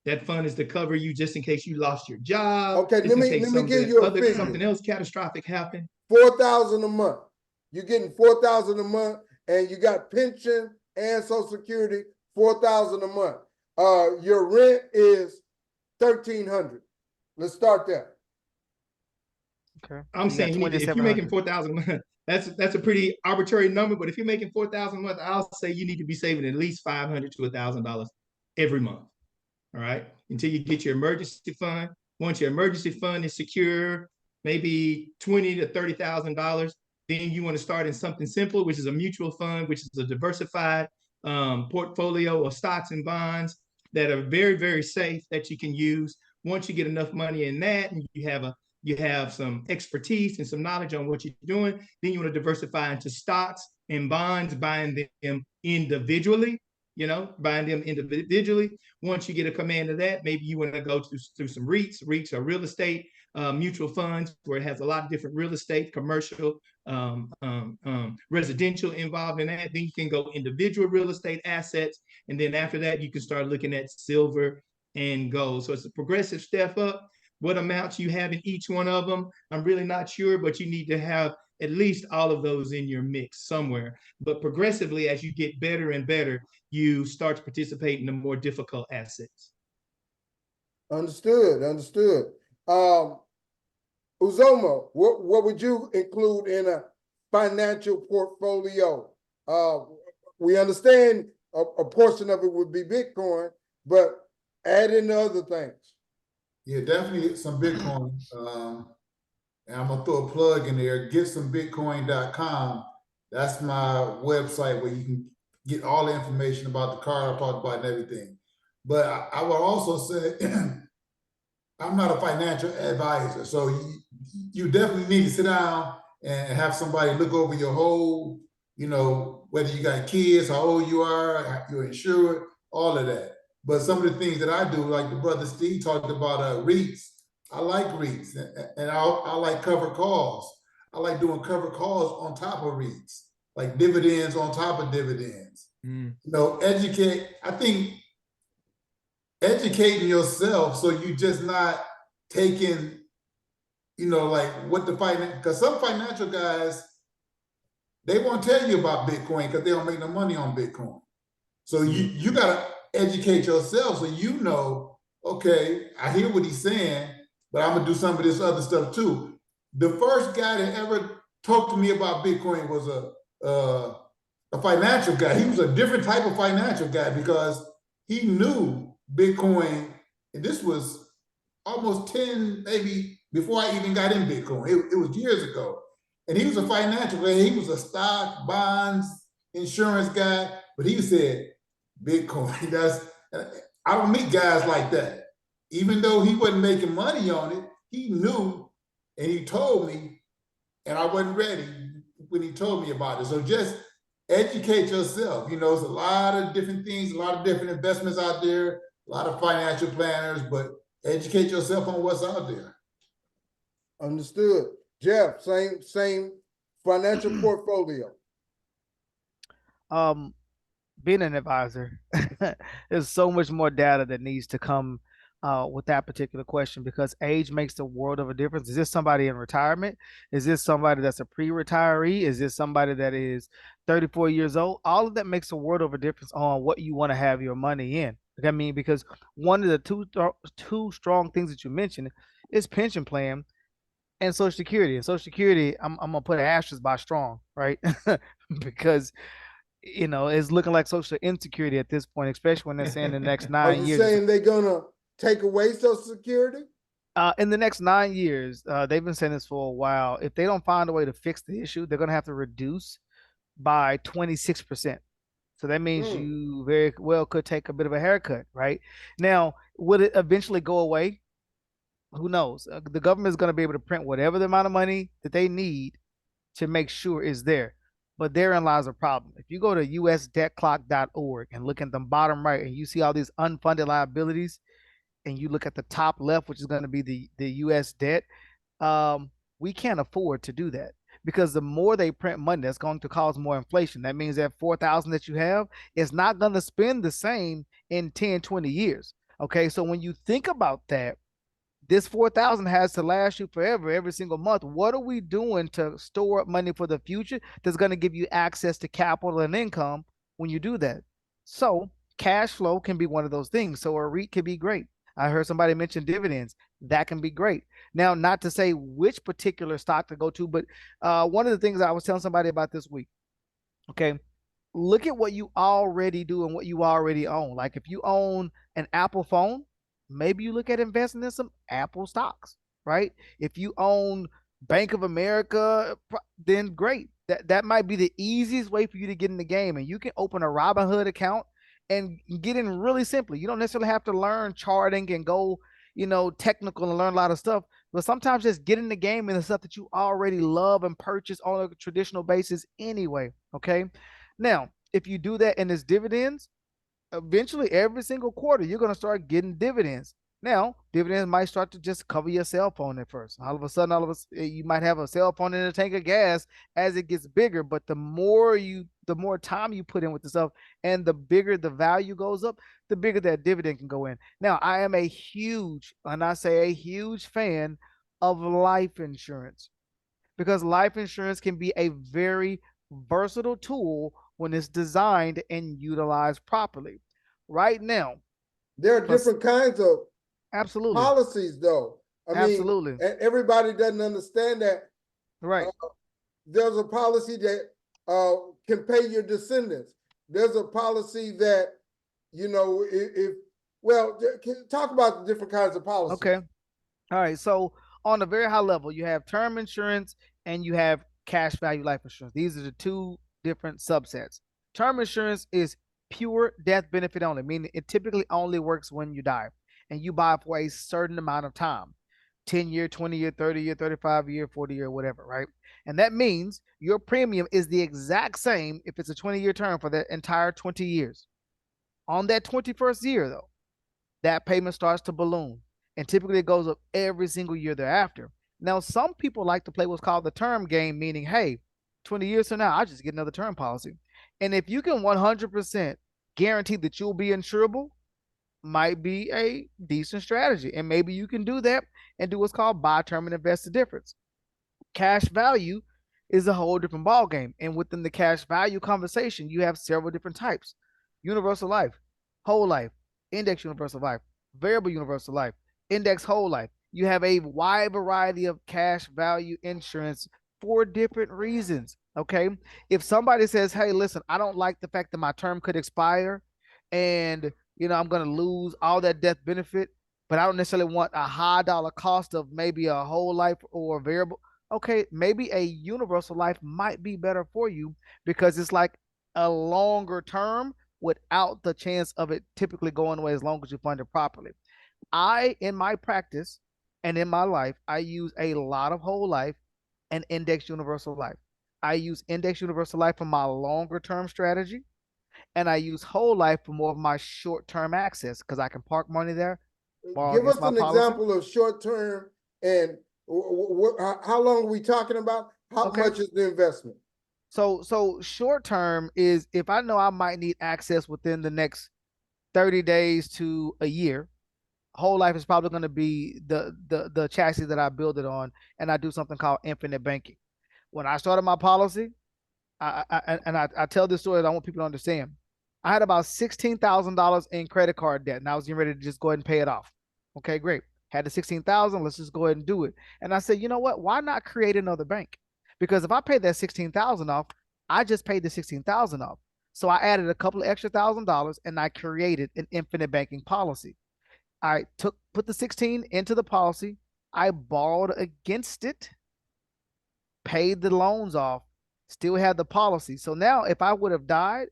That fund is to cover you just in case you lost your job. Okay, let me give you a figure. Something else catastrophic happened. $4,000 a month. You're getting $4,000 a month, and you got pension and Social Security, $4,000 a month. Your rent is $1,300. Let's start there. Okay. I'm saying you need to, if you're making $4,000 a month, that's a pretty arbitrary number. But if you're making $4,000 a month, I'll say you need to be saving at least $500 to $1,000 every month. All right, until you get your emergency fund. Once your emergency fund is secure, maybe $20,000 to $30,000, then you want to start in something simple, which is a mutual fund, which is a diversified portfolio of stocks and bonds that are very, very safe that you can use. Once you get enough money in that, and you have some expertise and some knowledge on what you're doing, then you want to diversify into stocks and bonds, buying them individually. Buying them individually. Once you get a command of that, maybe you want to go through some REITs. REITs are real estate mutual funds where it has a lot of different real estate, commercial, residential involved in that. Then you can go individual real estate assets. And then after that, you can start looking at silver and gold. So it's a progressive step up. What amounts you have in each one of them, I'm really not sure, but you need to have at least all of those in your mix somewhere. But progressively, as you get better and better, you start to participate in the more difficult assets. Understood. Uzoma, what would you include in a financial portfolio? We understand a portion of it would be Bitcoin, but add in the other things. Yeah, definitely some Bitcoin. And I'm gonna throw a plug in there, getsomebitcoin.com. That's my website where you can get all the information about the card I talked about and everything. But I would also say I'm not a financial advisor. So you definitely need to sit down and have somebody look over your whole, whether you got kids, how old you are, you're insured, all of that. But some of the things that I do, like the brother Steve talked about REITs, I like REITs, and I like covered calls. I like doing covered calls on top of REITs, like dividends on top of dividends. I think educating yourself so you just not taking, like what the finance, because some financial guys, they won't tell you about Bitcoin because they don't make no money on Bitcoin. So you got to educate yourself so okay, I hear what he's saying, but I'm going to do some of this other stuff too. The first guy that ever talked to me about Bitcoin was a financial guy. He was a different type of financial guy because he knew Bitcoin, and this was almost 10, maybe before I even got in Bitcoin. It was years ago. And he was a financial guy. He was a stock, bonds, insurance guy, but he said, Bitcoin, I don't meet guys like that. Even though he wasn't making money on it, he knew, and he told me, and I wasn't ready when he told me about it. So just educate yourself. There's a lot of different things, a lot of different investments out there, a lot of financial planners, but educate yourself on what's out there. Understood. Jeff, same financial portfolio. Being an advisor, there's so much more data that needs to come with that particular question because age makes the world of a difference. Is this somebody in retirement? Is this somebody that's a pre-retiree? Is this somebody that is 34 years old? All of that makes a world of a difference on what you want to have your money in. I mean, because one of the two strong things that you mentioned is pension plan and Social Security. And Social Security, I'm gonna put an asterisk by strong, right? Because it's looking like social insecurity at this point, especially when they're saying the next Are nine you years. saying they're gonna take away Social Security? In the next 9 years, they've been saying this for a while. If they don't find a way to fix the issue, they're going to have to reduce by 26%. So that means Mm. you very well could take a bit of a haircut, right? Now, would it eventually go away? Who knows? The government is going to be able to print whatever the amount of money that they need to make sure is there. But therein lies a problem. If you go to usdebtclock.org and look at the bottom right and you see all these unfunded liabilities, and you look at the top left, which is going to be the U.S. debt, we can't afford to do that because the more they print money, that's going to cause more inflation. That means that 4,000 that you have is not going to spend the same in 10, 20 years. Okay, so when you think about that, this 4,000 has to last you forever every single month. What are we doing to store up money for the future that's going to give you access to capital and income when you do that? So cash flow can be one of those things. So a REIT can be great. I heard somebody mention dividends. That can be great. Now, not to say which particular stock to go to, but one of the things I was telling somebody about this week, okay, look at what you already do and what you already own. Like if you own an Apple phone, maybe you look at investing in some Apple stocks, right? If you own Bank of America, then great. That might be the easiest way for you to get in the game. And you can open a Robinhood account and get in really simply. You don't necessarily have to learn charting and go, technical and learn a lot of stuff. But sometimes just get in the game and the stuff that you already love and purchase on a traditional basis anyway. Okay. Now, if you do that and it's dividends, eventually every single quarter you're going to start getting dividends. Now, dividends might start to just cover your cell phone at first. All of a sudden, you might have a cell phone and a tank of gas as it gets bigger. But the more time you put in with the stuff, and the bigger the value goes up, the bigger that dividend can go in. Now, I am a huge, and I say a huge fan of life insurance because life insurance can be a very versatile tool when it's designed and utilized properly. Right now, There are different kinds of absolutely, policies, though. I mean, absolutely, everybody doesn't understand that. right. There's a policy that can pay your descendants. There's a policy that, if well, talk about the different kinds of policies. Okay. All right. So on a very high level, you have term insurance and you have cash value life insurance. These are the two different subsets. Term insurance is pure death benefit only, meaning it typically only works when you die and you buy for a certain amount of time. 10-year, 20-year, 30-year, 35-year, 40-year, whatever, right? And that means your premium is the exact same if it's a 20-year term for the entire 20 years. On that 21st year, though, that payment starts to balloon. And typically it goes up every single year thereafter. Now, some people like to play what's called the term game, meaning, hey, 20 years from now, I just get another term policy. And if you can 100% guarantee that you'll be insurable, might be a decent strategy. And maybe you can do that and do what's called buy term and invest the difference. Cash value is a whole different ball game. And within the cash value conversation, you have several different types: universal life, whole life, index universal life, variable universal life, index whole life. You have a wide variety of cash value insurance for different reasons. Okay. If somebody says, hey, listen, I don't like the fact that my term could expire and I'm going to lose all that death benefit, but I don't necessarily want a high dollar cost of maybe a whole life or a variable. Okay, maybe a universal life might be better for you because it's like a longer term without the chance of it typically going away as long as you fund it properly. In my practice and in my life, I use a lot of whole life and index universal life. I use index universal life for my longer term strategy, and I use whole life for more of my short term access because I can park money there, borrow Give against us my an policy. example of short term and how long are we talking about? How Okay. much is the investment? So short term is if I know I might need access within the next 30 days to a year. whole life is probably going to be the chassis that I build it on, and I do something called infinite banking. When I started my policy, I tell this story that I want people to understand. I had about $16,000 in credit card debt, and I was getting ready to just go ahead and pay it off. Okay, great. Had the 16,000. Let's just go ahead and do it. And I said, you know what? Why not create another bank? Because if I pay that 16,000 off, I just paid the 16,000 off. So I added a couple of extra $1,000 and I created an infinite banking policy. I put the 16 into the policy. I borrowed against it, paid the loans off, still had the policy. So now if I would have died,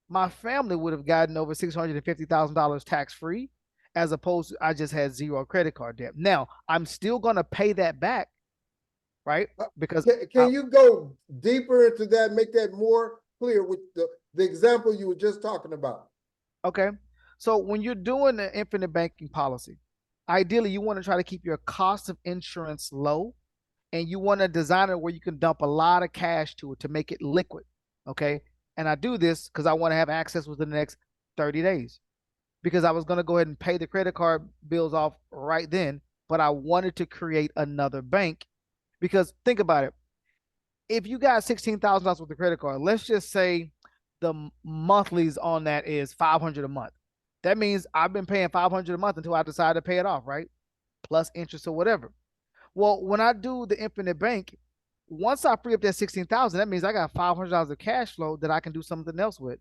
my family would have gotten over $650,000 tax free, as opposed to I just had zero credit card debt. Now I'm still gonna pay that back, right? Because Can you go deeper into that, make that more clear with the example you were just talking about? okay. So when you're doing an infinite banking policy, ideally you want to try to keep your cost of insurance low, and you want to design it where you can dump a lot of cash to it to make it liquid. Okay. And I do this because I want to have access within the next 30 days, because I was going to go ahead and pay the credit card bills off right then, but I wanted to create another bank. Because think about it. If you got $16,000 with the credit card, let's just say the monthlies on that is 500 a month. That means I've been paying 500 a month until I decide to pay it off, right? Plus interest or whatever. Well, when I do the infinite bank, once I free up that 16,000, that means I got $500 of cash flow that I can do something else with.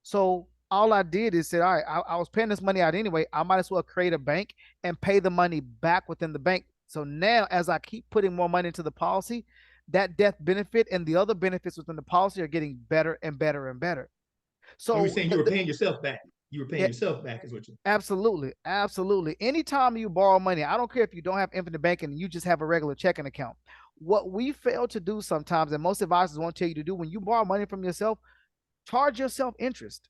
So all I did is said, all right, I was paying this money out anyway. I might as well create a bank and pay the money back within the bank. So now, as I keep putting more money into the policy, that death benefit and the other benefits within the policy are getting better and better and better. So you're So saying you were paying yourself back. You were paying yeah, yourself back, is what you. absolutely, absolutely. Anytime you borrow money, I don't care if you don't have infinite banking and you just have a regular checking account. What we fail to do sometimes, and most advisors won't tell you to do, when you borrow money from yourself, charge yourself interest.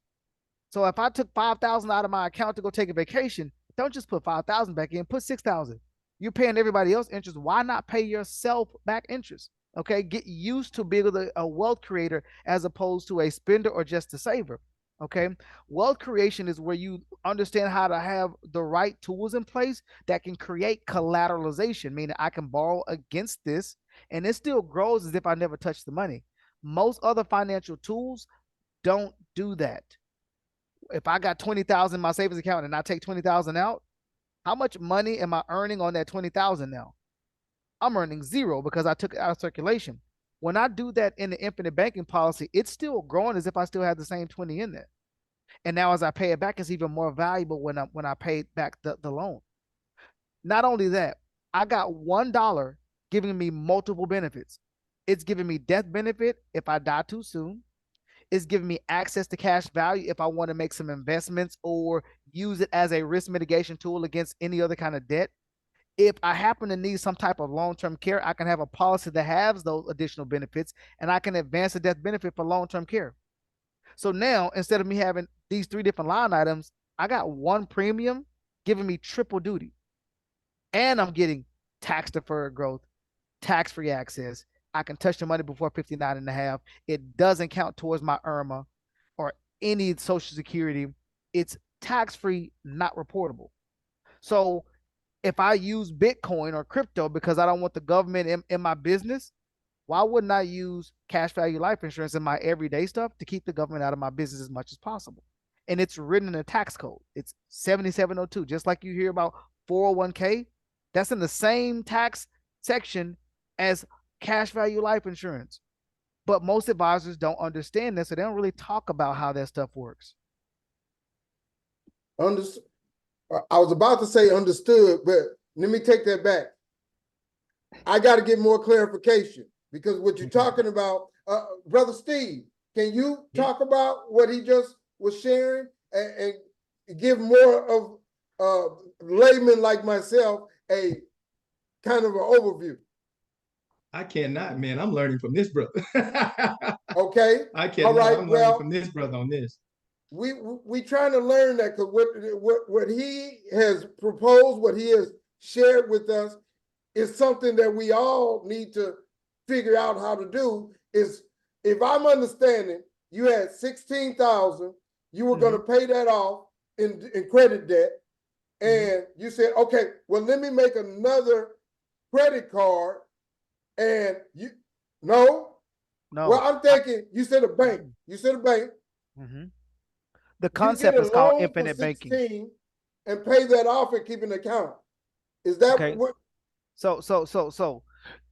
So if I took 5,000 out of my account to go take a vacation, don't just put 5,000 back in, put 6,000. You're paying everybody else interest. Why not pay yourself back interest? Okay, get used to being a wealth creator as opposed to a spender or just a saver. Okay, wealth creation is where you understand how to have the right tools in place that can create collateralization, meaning I can borrow against this and it still grows as if I never touched the money. Most other financial tools don't do that. If I got 20,000 in my savings account and I take 20,000 out, how much money am I earning on that 20,000 now? I'm earning zero because I took it out of circulation. When I do that in the infinite banking policy, it's still growing as if I still have the same 20 in there. And now as I pay it back, it's even more valuable when I pay back the loan. Not only that, I got $1 giving me multiple benefits. It's giving me death benefit if I die too soon. It's giving me access to cash value if I want to make some investments or use it as a risk mitigation tool against any other kind of debt. If I happen to need some type of long-term care, I can have a policy that has those additional benefits and I can advance the death benefit for long-term care. So now, instead of me having these three different line items, I got one premium giving me triple duty. And I'm getting tax deferred growth, tax free access. I can touch the money before 59 and a half. It doesn't count towards my IRMA or any social security. It's tax free, not reportable. So if I use Bitcoin or crypto because I don't want the government in my business, why wouldn't I use cash value life insurance in my everyday stuff to keep the government out of my business as much as possible? And it's written in the tax code. It's 7702, just like you hear about 401k. That's in the same tax section as cash value life insurance. But most advisors don't understand this, so they don't really talk about how that stuff works. I was about to say understood, but let me take that back. I got to get more clarification because what you're talking about, Brother Steve, can you talk about what he just was sharing and give more of layman like myself a kind of an overview? I cannot, man. I'm learning from this brother. Okay. I cannot. All right. I'm learning from this brother on this. We trying to learn that because what he has proposed, what he has shared with us, is something that we all need to figure out how to do. Is if I'm understanding, you had 16,000, you were going to pay that off in credit debt. and you said, okay, well, let me make another credit card, and you, no, No. well, I'm thinking, you said a bank, you said a bank, Mm-hmm. The you get concept a is called loan for infinite banking. 16 and pay that off and keep an account. Is that Okay. what? So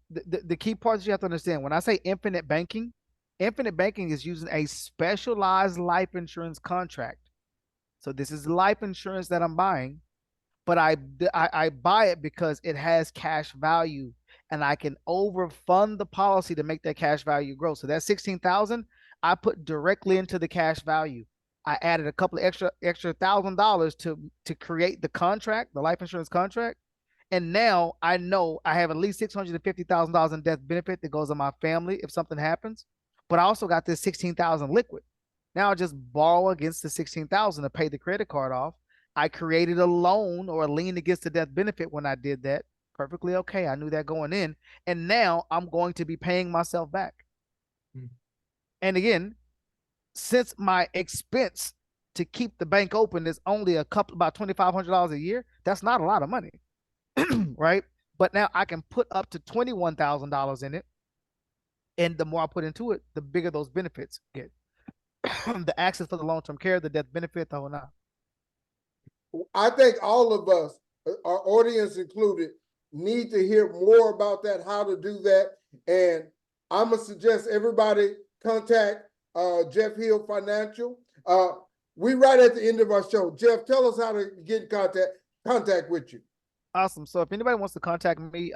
the key parts you have to understand when I say infinite banking is using a specialized life insurance contract. So this is life insurance that I'm buying, but I buy it because it has cash value and I can overfund the policy to make that cash value grow. So that 16,000 I put directly into the cash value. I added a couple of extra $1,000 to create the contract, the life insurance contract. And now I know I have at least $650,000 in death benefit that goes on my family if something happens. But I also got this 16,000 liquid. Now I just borrow against the 16,000 to pay the credit card off. I created a loan or a lien against the death benefit when I did that. Perfectly okay. I knew that going in. And now I'm going to be paying myself back. Hmm. And again, since my expense to keep the bank open is only about $2,500 a year, that's not a lot of money. Right? But now I can put up to $21,000 in it. And the more I put into it, the bigger those benefits get. The access for the long term care, the death benefit, the whole nine. I think all of us, our audience included, need to hear more about that, how to do that. And I'm gonna suggest everybody contact Jeff Hill Financial. We right at the end of our show. Jeff, tell us how to get in contact with you. Awesome. So if anybody wants to contact me,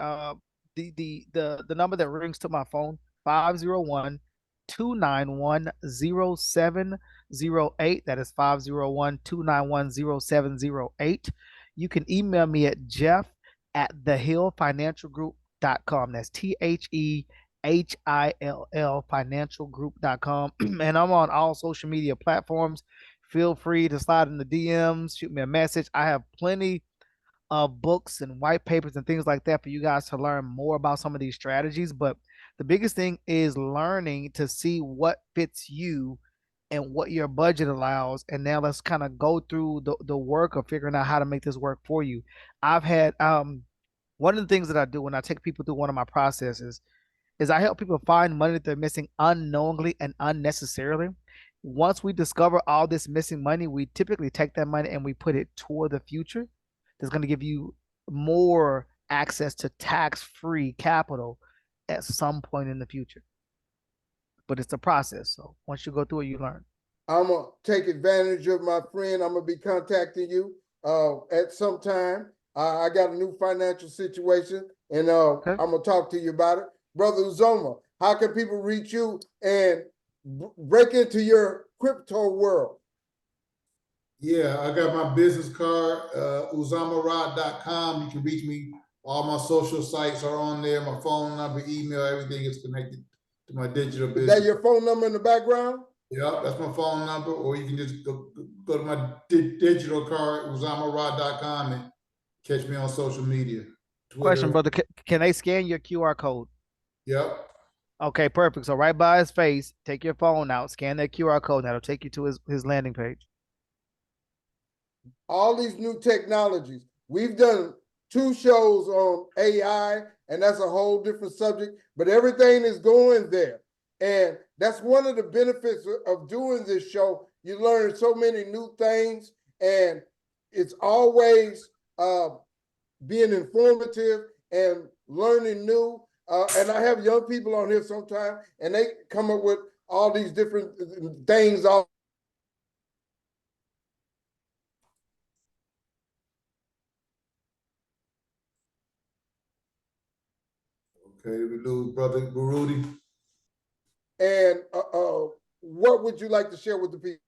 the number that rings to my phone, 501-291-0708. That is 501-291-0708. You can email me at jeff@thehillfinancialgroup.com. That's THEHILL financialgroup.com. And I'm on all social media platforms. Feel free to slide in the DMs, shoot me a message. I have plenty of books and white papers and things like that for you guys to learn more about some of these strategies. But the biggest thing is learning to see what fits you and what your budget allows. And now let's kind of go through the work of figuring out how to make this work for you. I've had one of the things that I do when I take people through one of my processes is I help people find money that they're missing unknowingly and unnecessarily. Once we discover all this missing money, we typically take that money and we put it toward the future. That's going to give you more access to tax-free capital at some point in the future. But it's a process. So once you go through it, you learn. I'm gonna take advantage of my friend. I'm gonna be contacting you at some time. I got a new financial situation, and Okay. I'm gonna talk to you about it, Brother Uzoma. How can people reach you and break into your crypto world? Yeah, I got my business card, uzomara.com. You can reach me. All my social sites are on there. My phone number, email, everything is connected to my digital Is business. that your phone number in the background? Yeah, that's my phone number. Or you can just go to my digital card, uzomara.com, and catch me on social media. Question, Twitter. brother. Can they scan your QR code? Yep. Okay, perfect. So right by his face, take your phone out, scan that QR code, and that'll take you to his landing page. All these new technologies. We've done 2 shows on AI, and that's a whole different subject, but everything is going there. And that's one of the benefits of doing this show. You learn so many new things, and it's always being informative and learning new. And I have young people on here sometimes, and they come up with all these different things. Okay, we lose Brother Baruti. And what would you like to share with the people?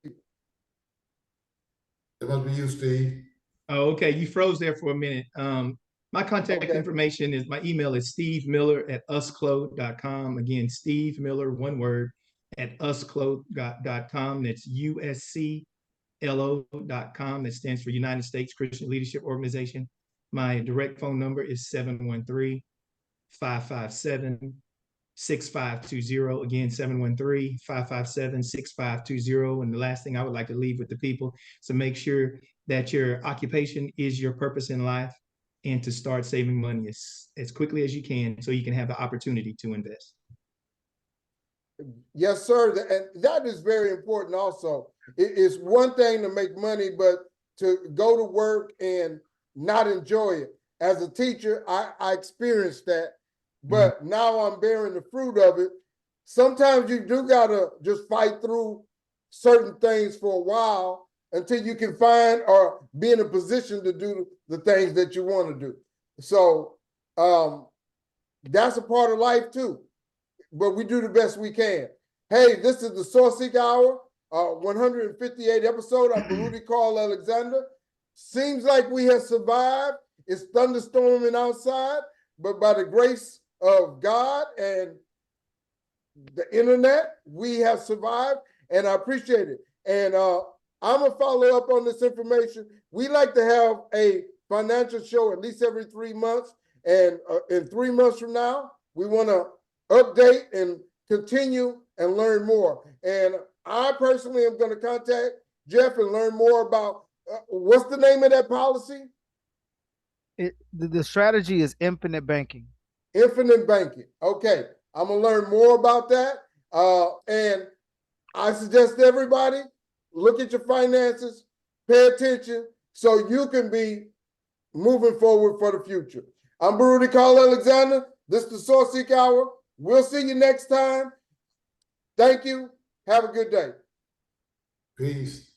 It must be you, Steve. Oh, okay. You froze there for a minute. My contact information is, my email is stevemiller@usclo.com. Again, Steve Miller, one word, at usclo.com. That's USCLO.com. That stands for United States Christian Leadership Organization. My direct phone number is 713-557-6520. Again, 713-557-6520. And the last thing I would like to leave with the people is to make sure that your occupation is your purpose in life and to start saving money as quickly as you can so you can have the opportunity to invest. Yes, sir. And that is very important also. It's one thing to make money, but to go to work and not enjoy it. As a teacher, I experienced that, but now I'm bearing the fruit of it. Sometimes you do gotta just fight through certain things for a while until you can find or be in a position to do the things that you want to do. So that's a part of life too. But we do the best we can. Hey, this is the Sourceseeker Hour, 158 episode. I'm Baruti Carl Alexander. Seems like we have survived. It's thunderstorming outside, but by the grace of God and the internet, we have survived, and I appreciate it. And I'm gonna follow up on this information. We like to have a financial show at least every 3 months, and in 3 months from now, we want to update and continue and learn more. And I personally am going to contact Jeff and learn more about what's the name of that policy? The strategy is infinite banking. Infinite banking. Okay, I'm gonna learn more about that. And I suggest everybody look at your finances, pay attention, so you can be moving forward for the future. I'm Baruti Carl Alexander. This is the Sourceseeker Hour. We'll see you next time. Thank you. Have a good day. Peace.